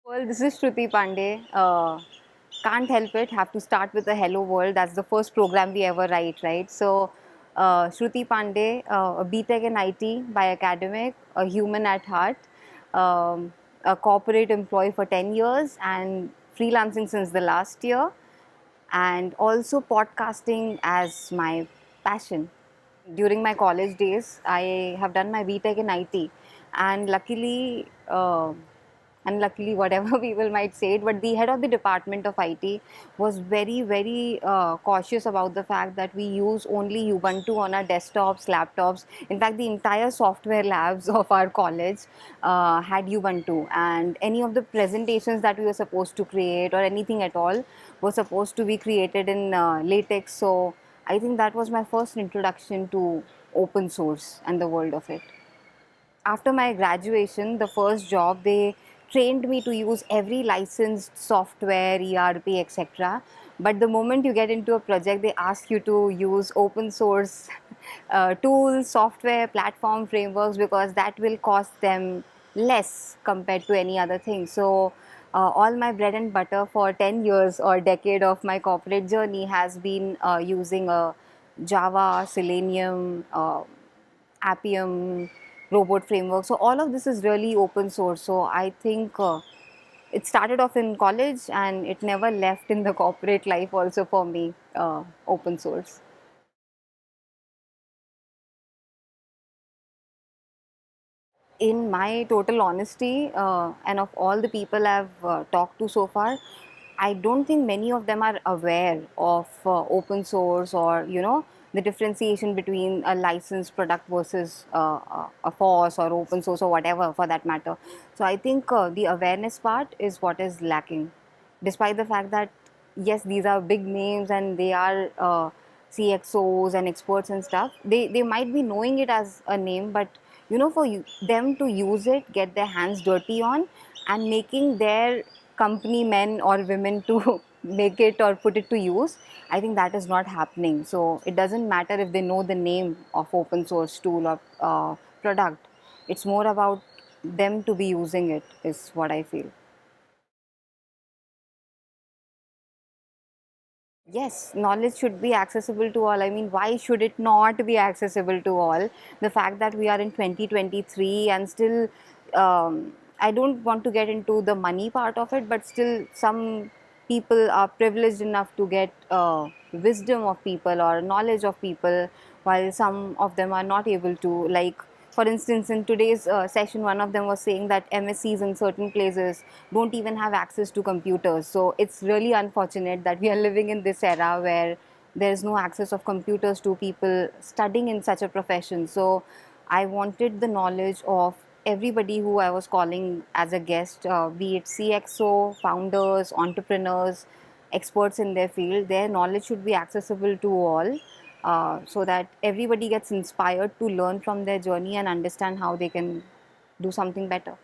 Well, this is Shruti Pandey. Can't help it, have to start with the Hello World. That's the first program we ever write, right? So, Shruti Pandey, a BTech in IT by academic, a human at heart, a corporate employee for 10 years, and freelancing since the last year, and also podcasting as my passion. During my college days, I have done my BTech in IT, and luckily, whatever people might say it, but the head of the department of IT was very cautious about the fact that we use only Ubuntu on our desktops, laptops. In fact, the entire software labs of our college had Ubuntu, and any of the presentations that we were supposed to create or anything at all was supposed to be created in latex. So I think that was my first introduction to open source and the world of it. After my graduation, the first job, they trained me to use every licensed software, ERP, etc. But the moment you get into a project, they ask you to use open source tools, software, platform, frameworks, because that will cost them less compared to any other thing. So all my bread and butter for 10 years or decade of my corporate journey has been using a Java, Selenium, Appium, robot framework. So all of this is really open source. So I think it started off in college and it never left in the corporate life also for me, open source. In my total honesty, and of all the people I've talked to so far, I don't think many of them are aware of open source, or the differentiation between a licensed product versus a FOSS or open source or whatever for that matter. So I think the awareness part is what is lacking, despite the fact that yes, these are big names and they are CXOs and experts and stuff. They might be knowing it as a name, but for them to use it, get their hands dirty on, and making their company men or women to make it or put it to use, I think that is not happening. So it doesn't matter if they know the name of open source tool or product. It's more about them to be using it, is what I feel. Yes, knowledge should be accessible to all. I mean, why should it not be accessible to all? The fact that we are in 2023 and still, I don't want to get into the money part of it, but still, some people are privileged enough to get wisdom of people or knowledge of people, while some of them are not able to. Like, for instance, in today's session, one of them was saying that MSCs in certain places don't even have access to computers. So it's really unfortunate that we are living in this era where there is no access of computers to people studying in such a profession. So I wanted the knowledge of everybody who I was calling as a guest, be it CXO, founders, entrepreneurs, experts in their field. Their knowledge should be accessible to all, so that everybody gets inspired to learn from their journey and understand how they can do something better.